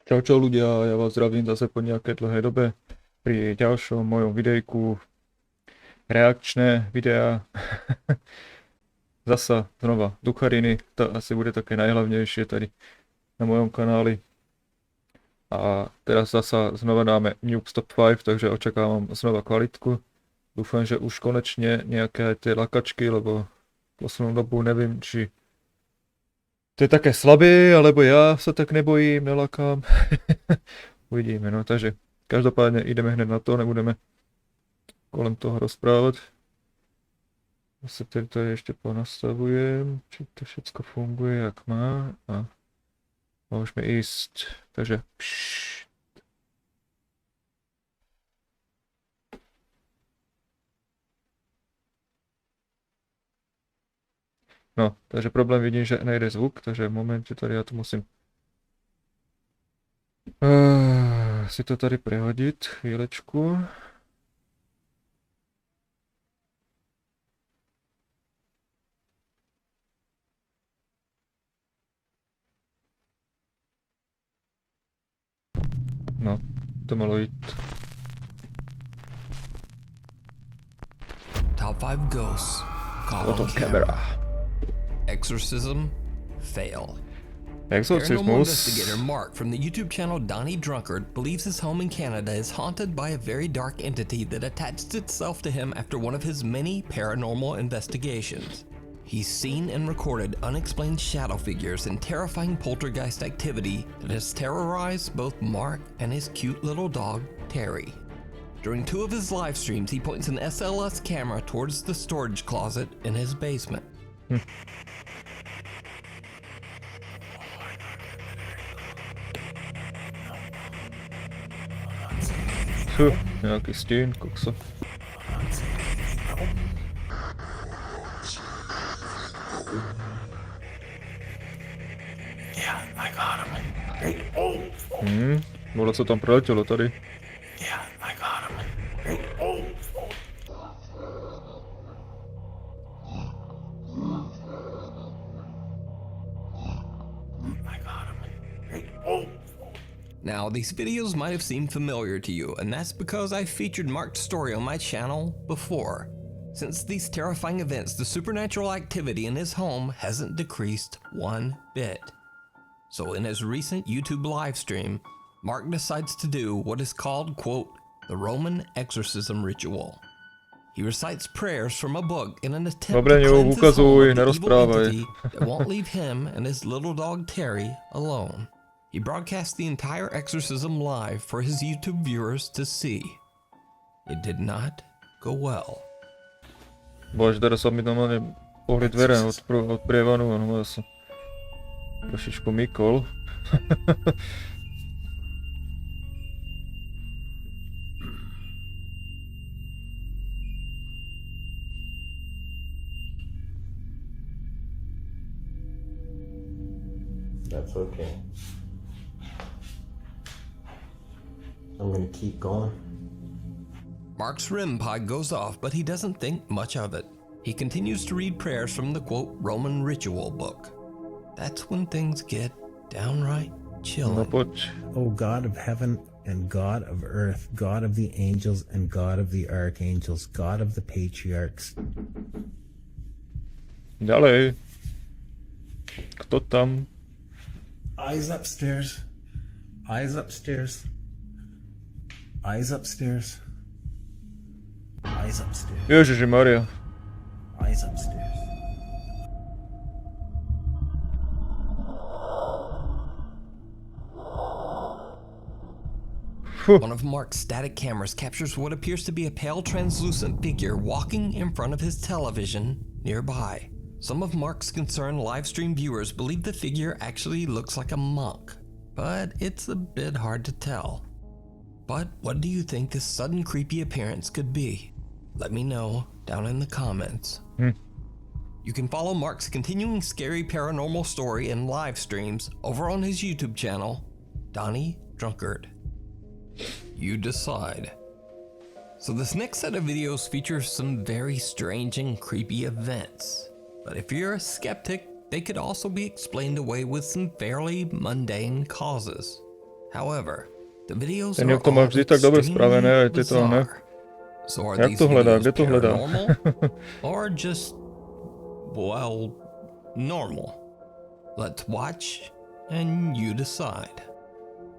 Čau čau ľudia, ja vás zdravím zase po nejakej dlhej dobe pri ďalšom mojom videjku Reakčné videá. Zasa znova Duchariny, to asi bude také najhlavnejšie tady na mojom kanáli. A teraz zasa znova dáme Nuke Top 5, takže očakávam znova kvalitku. Dúfam, že už konečne nejaké tie lakačky, lebo poslednú dobu neviem, či to je také slabé, alebo ja sa tak nebojím, nelakám. Uvidíme, no takže každopádne ideme hneď na to, nebudeme kolem toho rozprávať. Zase to ešte ponastavujem, či to všetko funguje, jak má. A môžeme ísť, takže no, takže problém vidím, že nejde zvuk, takže v momente tady já to musím si to tady prehodit chvílečku. No, to malo jít. Top 5 ghosts caught Auto on camera. camera. Exorcism fail. Paranormal Exorcismus. investigator Mark from the YouTube channel Donnie Drunkard believes his home in Canada is haunted by a very dark entity that attached itself to him after one of his many paranormal investigations. He's seen and recorded unexplained shadow figures and terrifying poltergeist activity that has terrorized both Mark and his cute little dog, Terry. During 2 of his live streams, he points an SLS camera towards the storage closet in his basement. Nějaký stín, kokso. Vole, co tam proletělo tady? Now, these videos might have seemed familiar to you, and that's because I featured Mark's story on my channel before. Since these terrifying events, the supernatural activity in his home hasn't decreased one bit. So in his recent YouTube live stream, Mark decides to do what is called, quote, the Roman exorcism ritual. He recites prayers from a book in an attempt Dobre, to cleanse his home neukazuj, of the evil nerozprávaj. entity that won't leave him and his little dog Terry alone. He broadcast the entire exorcism live for his YouTube viewers to see. It did not go well. Bože, teraz sa mi normálne pohli dvere od prievanu, no ja som trošičku mykol. That's okay. I'm gonna keep going. Mark's REM pod goes off, but he doesn't think much of it. He continues to read prayers from the, quote, Roman ritual book. That's when things get downright No chilling. poď. O God of heaven and God of earth, God of the angels and God of the archangels, God of the patriarchs. Ďalej. Kto tam? Eyes upstairs. Eyes upstairs. Eyes upstairs. Eyes upstairs. Ježiši Maria. Eyes upstairs. One of Mark's static cameras captures what appears to be a pale translucent figure walking in front of his television nearby. Some of Mark's concerned live stream viewers believe the figure actually looks like a monk, but it's a bit hard to tell. But what do you think this sudden creepy appearance could be? Let me know down in the comments. You can follow Mark's continuing scary paranormal story and live streams over on his YouTube channel, Donnie Drunkard. You decide. So this next set of videos features some very strange and creepy events. But if you're a skeptic, they could also be explained away with some fairly mundane causes. However, the videos Ten are Nuke to má all vždy tak dobre extremely spravené, aj tieto, ne? bizarre. So are Jak these to hľadá? videos Kde to hľadá? paranormal or just, well, normal? Let's watch and you decide.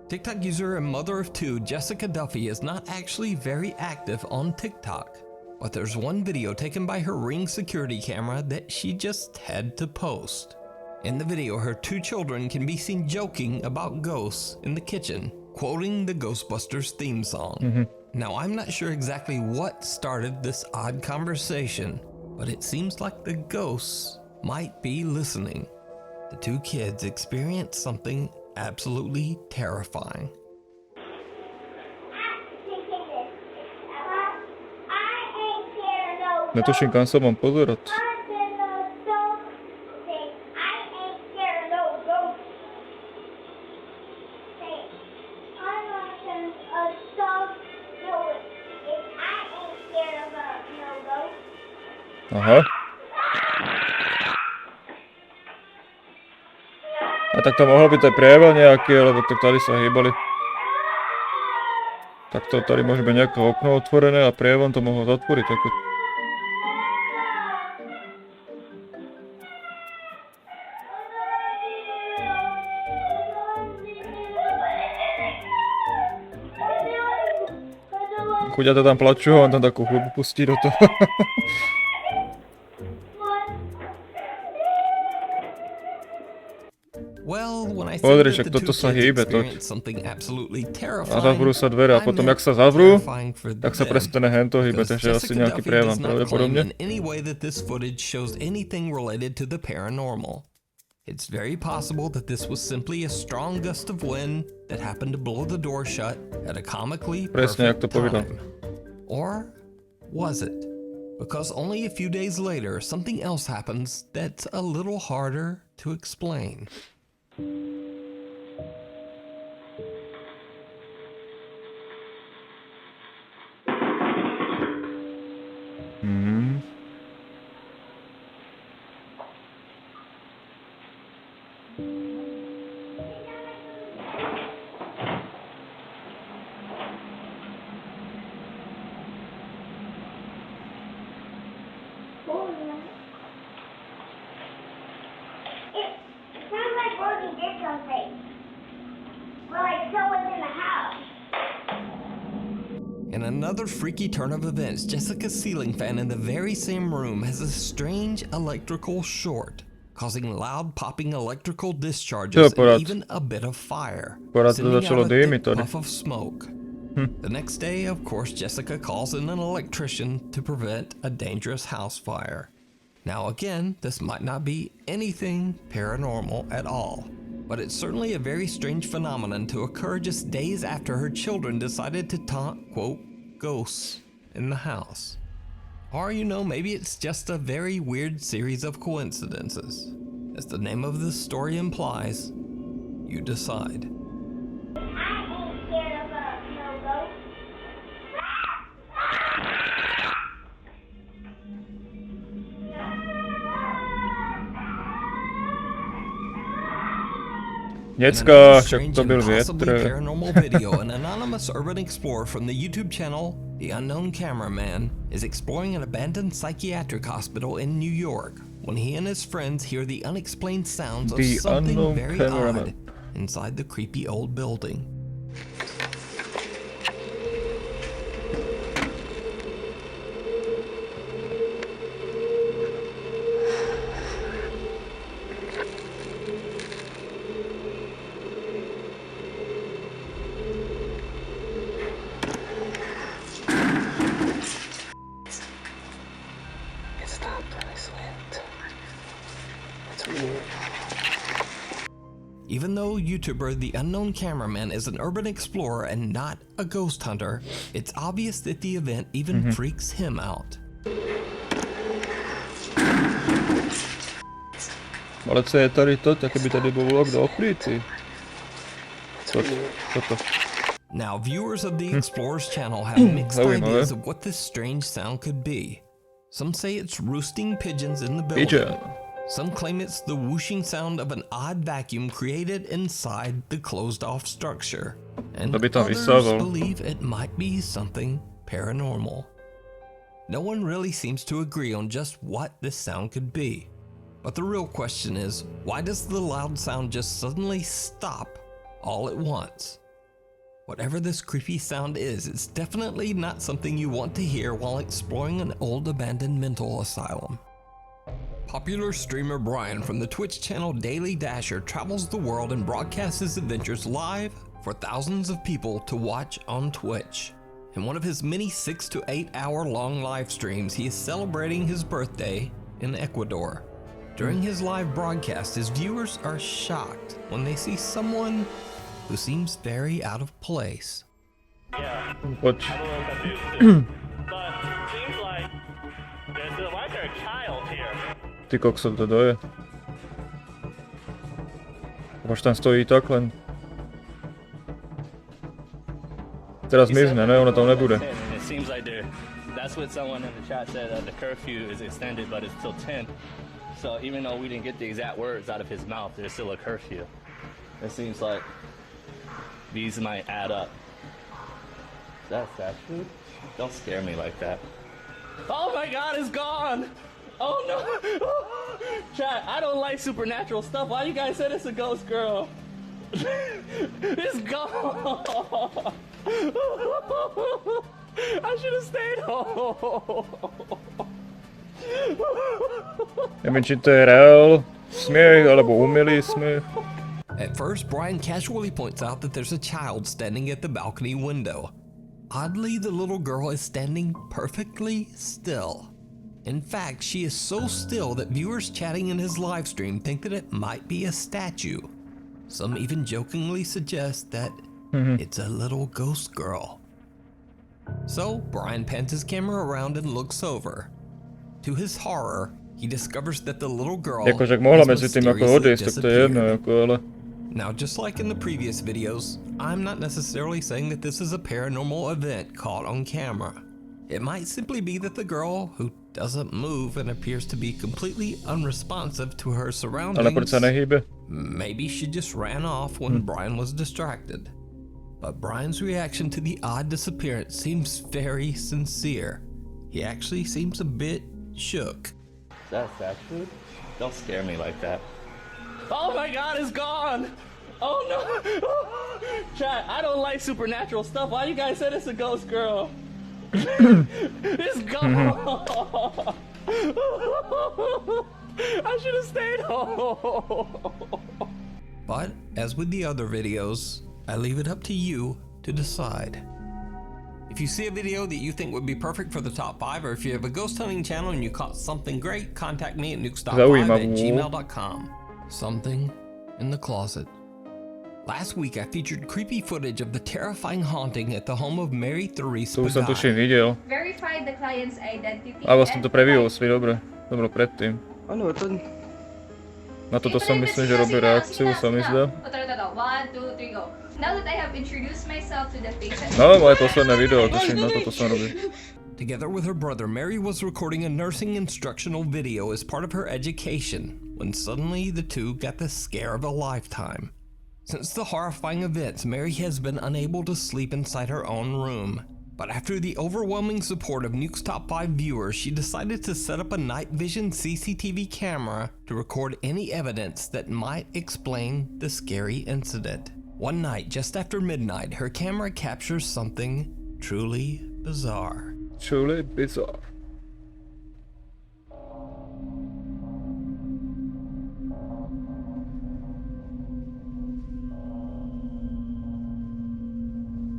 TikTok user and mother of two Jessica Duffy is not actually very active on TikTok, but there's one video taken by her Ring security camera that she just had to post. In the video, her two children can be seen joking about ghosts in the kitchen, quoting the Ghostbusters theme song. Now, I'm not sure exactly what started this odd conversation, but it seems like the ghosts might be listening. The two kids experienced something absolutely terrifying. Netuším, kam sa mám pozerať. Aha. A tak to mohol byť aj prieval nejaký, lebo tak tady sa hýbali. Tak to tady môže byť nejaké okno otvorené a prievan to mohol zatvoriť. Ako... Chuďata tam plačú a on tam takú hudbu pustí do toho. Pozri, že toto sa hýbe toť. A zavrú sa dvere a potom, jak sa zavrú, tak sa prestane hento hýbe, takže asi nejaký prievan pravdepodobne. It's very possible that this was simply a strong gust of wind that happened to blow the door shut at a comically perfect time. Or was it? Because only a few days later, something else happens that's a little harder to explain. In another freaky turn of events, Jessica's ceiling fan in the very same room has a strange electrical short, causing loud popping electrical discharges and even a bit of fire, sending out a thick puff of smoke. The next day, of course, Jessica calls in an electrician to prevent a dangerous house fire. Now again, this might not be anything paranormal at all, but it's certainly a very strange phenomenon to occur just days after her children decided to taunt, quote, ghosts in the house. Or, you know, maybe it's just a very weird series of coincidences. As the name of this story implies, you decide. Děcka, však to byl větr. Paranormal video, an anonymous urban explorer from the YouTube channel The Unknown Cameraman is exploring an abandoned psychiatric hospital in New York when he and his friends hear the unexplained sounds of something very odd inside the creepy old building. Even though YouTuber The Unknown Cameraman is an urban explorer and not a ghost hunter, it's obvious that the event even freaks him out. Ale co je tady to? Tak by tady bylo kdo oplíci. Toto. Now, viewers of the Explorer's channel have mixed ideas of what this strange sound could be. Some say it's roosting pigeons in the building. Some claim it's the whooshing sound of an odd vacuum created inside the closed-off structure, and others believe it might be something paranormal. No one really seems to agree on just what this sound could be. But the real question is, why does the loud sound just suddenly stop all at once? Whatever this creepy sound is, it's definitely not something you want to hear while exploring an old abandoned mental asylum. Popular streamer Brian from the Twitch channel Daily Dasher travels the world and broadcasts his adventures live for thousands of people to watch on Twitch. In one of his many 6 to 8 hour long live streams, he is celebrating his birthday in Ecuador. During his live broadcast, his viewers are shocked when they see someone who seems very out of place. Yeah, What? I'm a little confused too. But it seems like why is there a child here? Ty kokso, kto to je? Už tam stojí tak len. Teraz mizne, ne? Ona tam nebude. It seems like that's what someone in the chat said, the curfew is extended, but it's till 10. So even though we didn't get the exact words out of his mouth, there's still a curfew. It seems like these might add up. That's actually, don't scare me like that. Oh my God, it's gone! Oh no! Chat, I don't like supernatural stuff. Why you guys said it's a ghost girl? It's gone! I should have stayed home. Neviem, či to je reál smiech, alebo umelý smiech. At first, Brian casually points out that there's a child standing at the balcony window. Oddly, the little girl is standing perfectly still. In fact, she is so still that viewers chatting in his live stream think that it might be a statue. Some even jokingly suggest that it's a little ghost girl. So, Brian pans his camera around and looks over. To his horror, he discovers that the little girl Akože mohla has medzi tým ako mysteriously odísť, tak to je jedno, disappeared. ako ale... Now, just like in the previous videos, I'm not necessarily saying that this is a paranormal event caught on camera. It might simply be that the girl, who doesn't move and appears to be completely unresponsive to her Ale surroundings, proč sa nehýbe? maybe she just ran off when Brian was distracted. But Brian's reaction to the odd disappearance seems very sincere. He actually seems a bit shook. That's actually, don't scare me like that. Oh my God, it's gone! Oh no! Chat, I don't like supernatural stuff. Why you guys said it's a ghost girl? It's gone! I should have stayed home. But, as with the other videos, I leave it up to you to decide. If you see a video that you think would be perfect for the top 5, or if you have a ghost hunting channel and you caught something great, contact me at nukestop5@gmail.com. Something in the closet. Last week I featured creepy footage of the terrifying haunting at the home of Mary Therese To už som tuším Pagai. videl. Verify the client's identity. A vlastne to previewsli, dobre. To bolo predtým. Ano, to... Na toto som myslím, že robil reakciu, sa mi zdá. 1, 2, 3, go. Now that I have introduced myself to the patient... No, moje posledné video, tuším, na toto som robil. Together with her brother, Mary was recording a nursing instructional video as part of her education, when suddenly the two got the scare of a lifetime. Since the horrifying events, Mary has been unable to sleep inside her own room. But after the overwhelming support of Nuke's Top 5 viewers, she decided to set up a night vision CCTV camera to record any evidence that might explain the scary incident. One night, just after midnight, her camera captures something truly bizarre. Truly bizarre.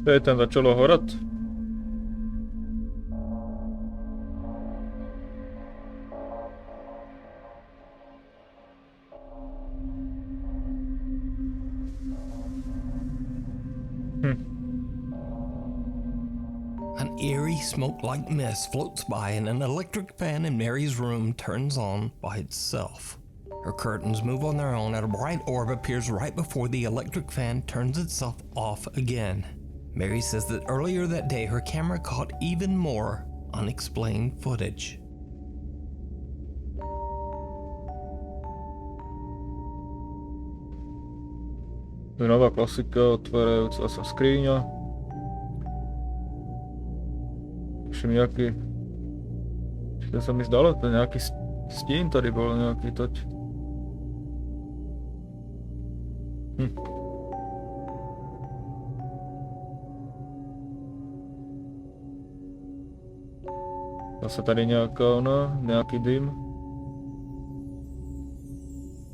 To je tam začalo horať. An eerie smoke-like mist floats by and an electric fan in Mary's room turns on by itself. Her curtains move on their own and a bright orb appears right before the electric fan turns itself off again. Mary says that earlier that day her camera caught even more unexplained footage. Znova klasika, otvárajúca sa skriňa. Všem nejaký... Čo sa mi zdalo? To nejaký stín tady bol, nejaký toť. Zase tady nejaký dym.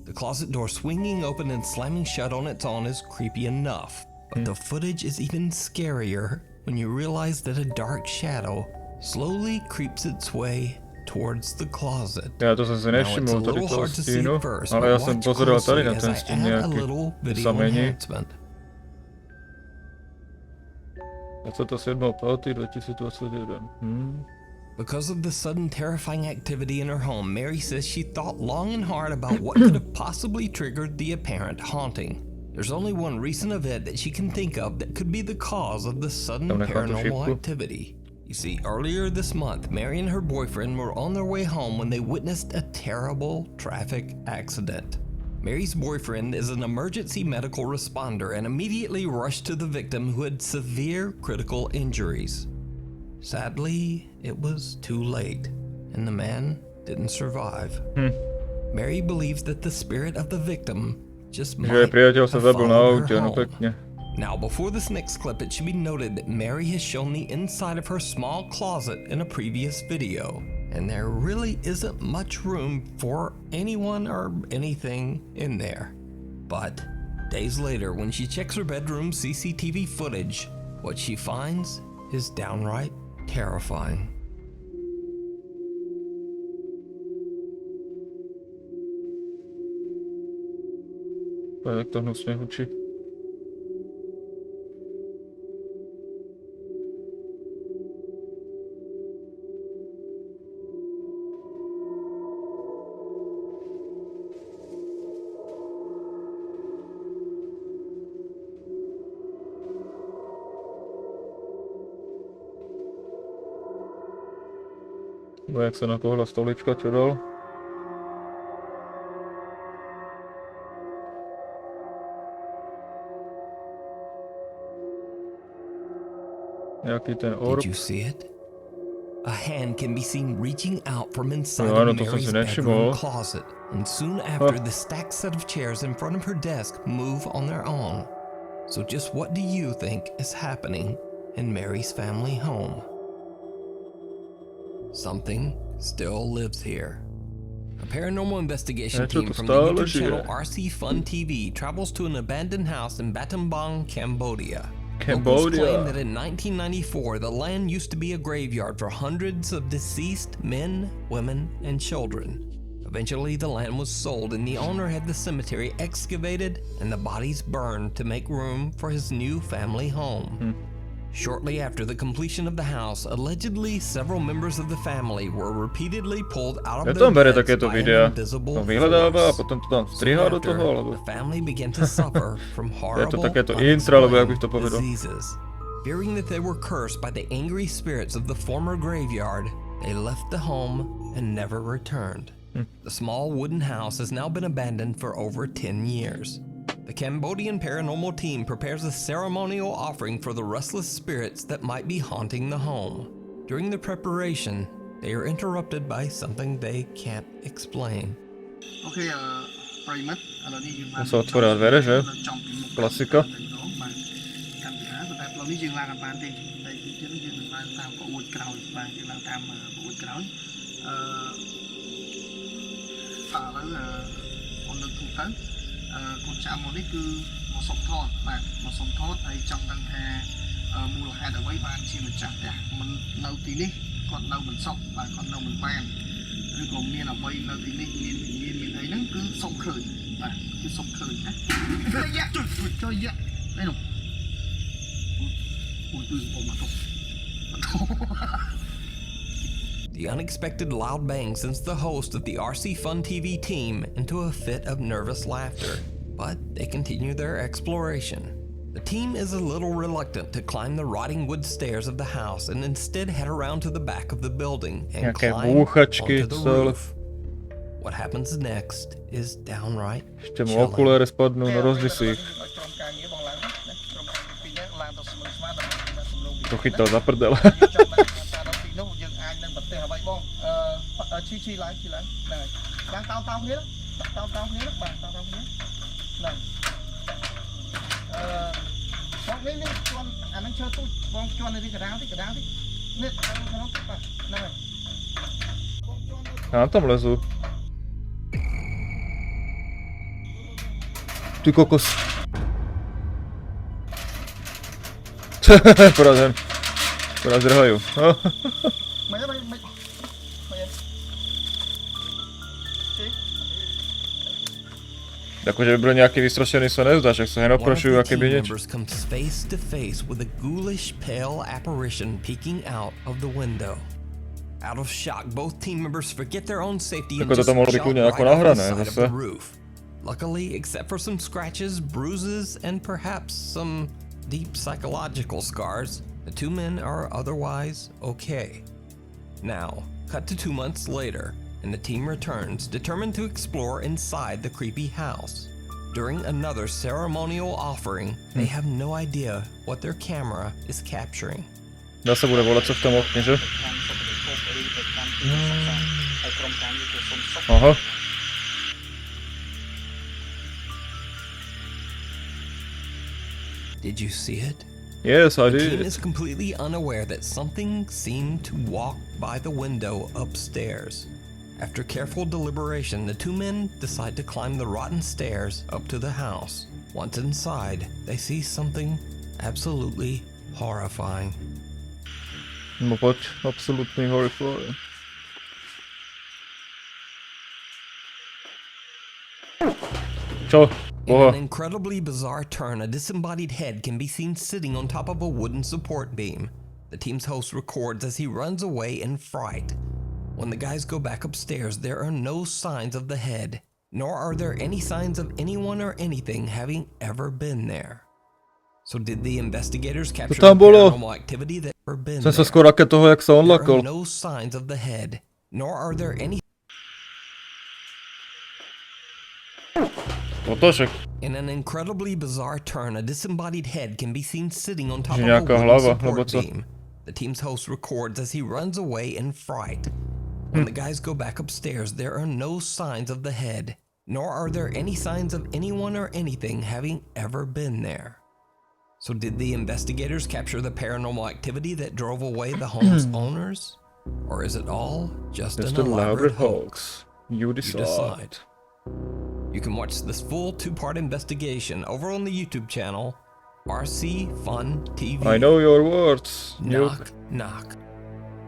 The closet door swinging open and slamming shut on its own is creepy enough, but the footage is even scarier when you realize that a dark shadow slowly creeps its way towards the closet. Ja to som si nevšimol, tady toho stínu, ale ja som pozeral tady na ten stín nejaký, sa mení. 27.5.2021. Because of the sudden terrifying activity in her home, Mary says she thought long and hard about what could have possibly triggered the apparent haunting. There's only one recent event that she can think of that could be the cause of the sudden paranormal activity. You see, earlier this month, Mary and her boyfriend were on their way home when they witnessed a terrible traffic accident. Mary's boyfriend is an emergency medical responder and immediately rushed to the victim who had severe critical injuries. Sadly, it was too late, and the man didn't survive. Mary believes that the spirit of the victim just might have followed her home. Now, before this next clip, it should be noted that Mary has shown the inside of her small closet in a previous video, and there really isn't much room for anyone or anything in there. But days later, when she checks her bedroom CCTV footage, what she finds is downright terrifying. Jak to hnusně hučí. Jak sa nakohla stolička, čo dal? Nejaký ten orb. Did you see it? A hand can be seen reaching out from inside of Mary's bedroom closet, and soon after, the stacked set of chairs in front of her desk move on their own. So just what do you think is happening in Mary's family home? Something still lives here. A paranormal investigation team from the YouTube channel RC Fun TV travels to an abandoned house in Battambang, Cambodia. Locals claim that in 1994, the land used to be a graveyard for hundreds of deceased men, women, and children. Eventually, the land was sold and the owner had the cemetery excavated and the bodies burned to make room for his new family home. Shortly after the completion of the house, allegedly several members of the family were repeatedly pulled out of their beds by an invisible force. Soon after, the family began to suffer from horrible diseases. Fearing that they were cursed by the angry spirits of the former graveyard, they left the home and never returned. The small wooden house has now been abandoned for over 10 years. The Cambodian paranormal team prepares a ceremonial offering for the restless spirits that might be haunting the home. During the preparation, they are interrupted by something they can't explain. Sa otvoria dvere, že? Klasika. Con chạm một đấy cứ một sòng thọt bạn một sòng thọt hay trong đằng hè mùa hè ở với bạn chỉ mình chặt đấy mình lâu tí đi còn lâu mình sòng bạn còn lâu mình bàn rồi còn miền ở với lâu tí đi miền ấy nó cứ sòng khởi bạn cứ sòng khởi đấy cho dạ đây rồi ôi từ ôm mặt The unexpected loud bang sends the host of the RC Fun TV team into a fit of nervous laughter, but they continue their exploration. The team is a little reluctant to climb the rotting wood stairs of the house and instead head around to the back of the building and climb onto the roof. What happens next is downright chilling. បងឡើងណាក្រុមពីរនាក់ឡើងទៅស្មើស្មើដើម្បីសំឡូង To chytal za prdel. យើងចង់បានថាដល់ទីនោះយើងអាចនឹងប្រទេសអ្វីបងឈីឡើងហ្នឹងហើយបានតោគ្នាតោគ្នាបាទតោគ្នាហ្នឹងបងនេះជន់អានឹងឈើទូចបងជន់នៅទីកណ្ដាលនេះក្នុងបាទហ្នឹងហើយ Kam tam lezu? Ty kokos. Poraz drhajú. Akože by bol nejaký vystrašený sa nezdá, však sa nenaprašujú, aké by nič. Members comes face to face with a ghoulish pale apparition peeking out of the window. Out of shock, both team members forget their own safety and just jump right off the side of the roof. Luckily, except for some scratches, bruises, and perhaps some deep psychological scars, the two men are otherwise okay. Now, cut to 2 months later, and the team returns, determined to explore inside the creepy house. During another ceremonial offering, they have no idea what their camera is capturing. Dá sa bude volať, co v tom okne, že? Aha. Did you see it? Yes, I The team did. is completely unaware that something seemed to walk by the window upstairs. After careful deliberation, the two men decide to climb the rotten stairs up to the house. Once inside, they see something absolutely horrifying. No poď, absolútny horrifying. Čo? In an Boha. incredibly bizarre turn, a disembodied head can be seen sitting on top of a wooden support beam. The team's host records as he runs away in fright. When the guys go back upstairs, there are no signs of the head, nor are there any signs of anyone or anything having ever been there. So did the investigators capture the tam bolo? paranormal activity that ever been Som sa there? skôr aké toho, jak sa on There are lakol. no signs of the head, nor are there any. Toto však. In an incredibly bizarre turn, a disembodied head can be seen sitting on top Že of a nejaká wooden hlava, support alebo co? beam. The team's host records as he runs away in fright. When the guys go back upstairs, there are no signs of the head, nor are there any signs of anyone or anything having ever been there. So did the investigators capture the paranormal activity that drove away the home's owners? Or is it all just Just an a elaborate elaborate hoax? hoax. You You decide. decide. You can watch this full 2-part investigation over on the YouTube channel RC Fun TV. I know your words. Knock, knock.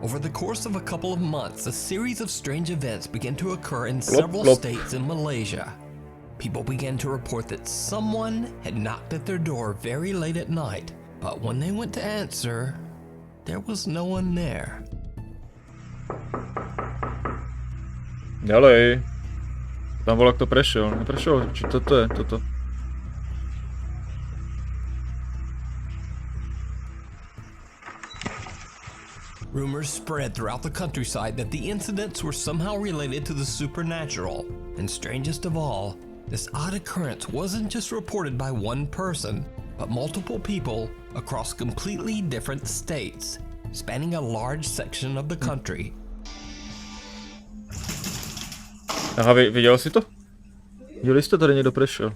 Over the course of a couple of months, a series of strange events began to occur in several plop. states in Malaysia. People began to report that someone had knocked at their door very late at night, but when they went to answer, there was no one there. Ďalej. Tam bola, kto prešiel. Neprešiel? Či toto je? Toto. Rumors spread throughout the countryside that the incidents were somehow related to the supernatural. And strangest of all, this odd occurrence wasn't just reported by one person, but multiple people across completely different states, spanning a large section of the country. Aha, videl si to? Videli ste, tady niekto prešiel.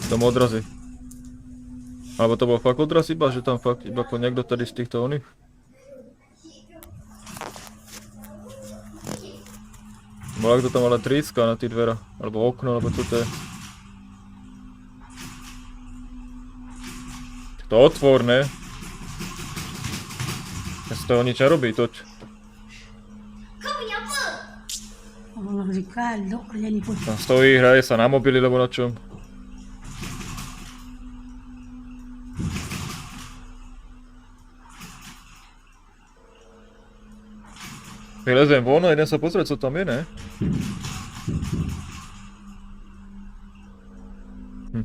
Tam odrazy. Alebo to bol fakt odraz iba, že tam fakt iba niekto tady z týchto oných. Bola kto tam ale tríska na tí dvera, alebo okno, alebo čo to je. To otvor, ne? Ja z toho nič nerobí, toť. Tam stojí, hraje sa na mobily, alebo na čom. Vylezem von a idem sa pozrieť, co tam je, ne?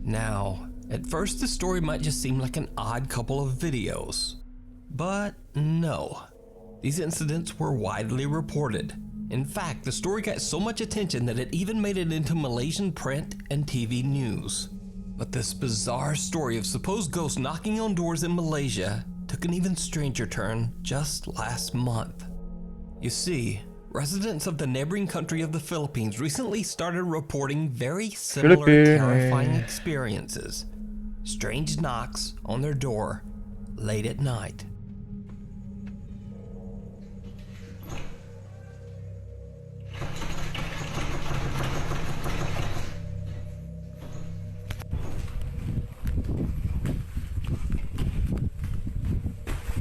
Now, at first the story might just seem like an odd couple of videos. But no. These incidents were widely reported. In fact, the story got so much attention that it even made it into Malaysian print and TV news. But this bizarre story of supposed ghosts knocking on doors in Malaysia took an even stranger turn just last month. You see, residents of the neighboring country of the Philippines recently started reporting very similar terrifying experiences. Strange knocks on their door late at night.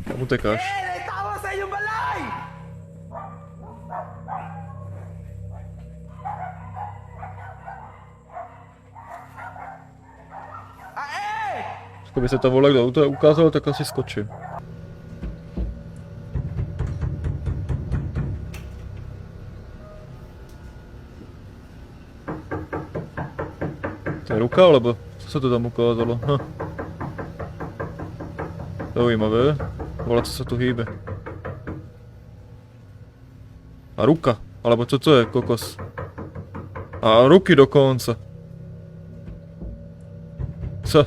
Kam utekáš? Kdyby se tam vole kdo ukázal, tak asi skočím. To je ruka, alebo co se to tam ukázalo? Zaujímavé. Vole, co se tu hýbe. A ruka, alebo co to je, kokos? A ruky dokonca. Co?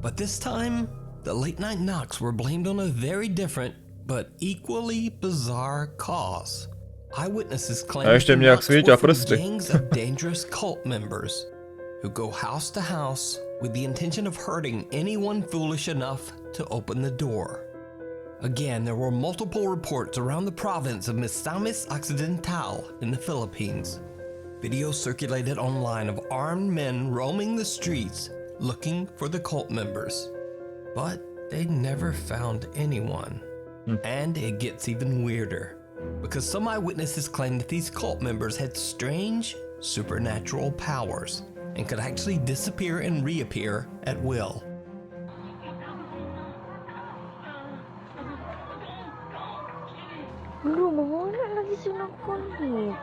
But this time, the late night knocks were blamed on a very different but equally bizarre cause. Eyewitnesses claim A ještě the mě jak knocks svíťa were from prsty. gangs of dangerous cult members who go house to house with the intention of hurting anyone foolish enough to open the door. Again, there were multiple reports around the province of Misamis Occidental in the Philippines. Videos circulated online of armed men roaming the streets looking for the cult members, but they never found anyone. And it gets even weirder, because some eyewitnesses claim that these cult members had strange supernatural powers and could actually disappear and reappear at will. Aduh, mana lagi sunakon ni?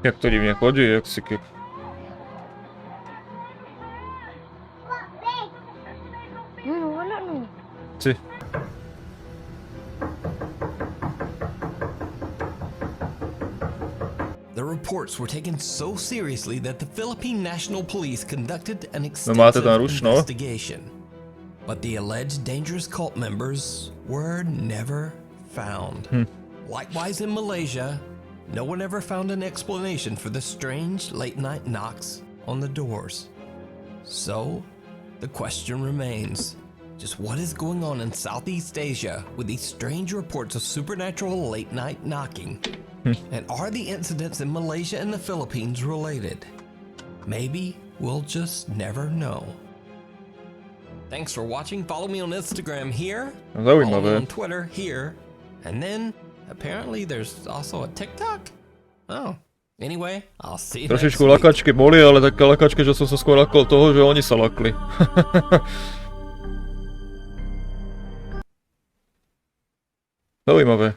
Jak to divně chodí, jak si kyp. Mana ni? Si. The reports were taken so seriously that the Philippine National Police conducted an máte extensive tam ruč, no? investigation. But the alleged dangerous cult members were never found. Likewise in Malaysia, no one ever found an explanation for the strange late-night knocks on the doors. So, the question remains, just what is going on in Southeast Asia with these strange reports of supernatural late-night knocking? And are the incidents in Malaysia and the Philippines related? Maybe we'll just never know. Thanks for watching. Follow me on Instagram here. Follow me on Twitter here. And then, apparently there's also a TikTok? Oh. Anyway, I'll see you Trošičku next week. lakačky boli, ale také lakačky, že som sa skôr lakol toho, že oni sa lakli. Zaujímavé.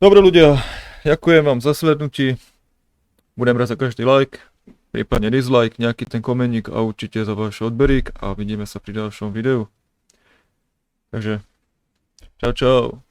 Dobre ľudia, ďakujem vám za slednutie. Budem rád za každý like, prípadne dislike, nejaký ten komenník a určite za váš odberík a vidíme sa pri ďalšom videu. Takže, čau čau.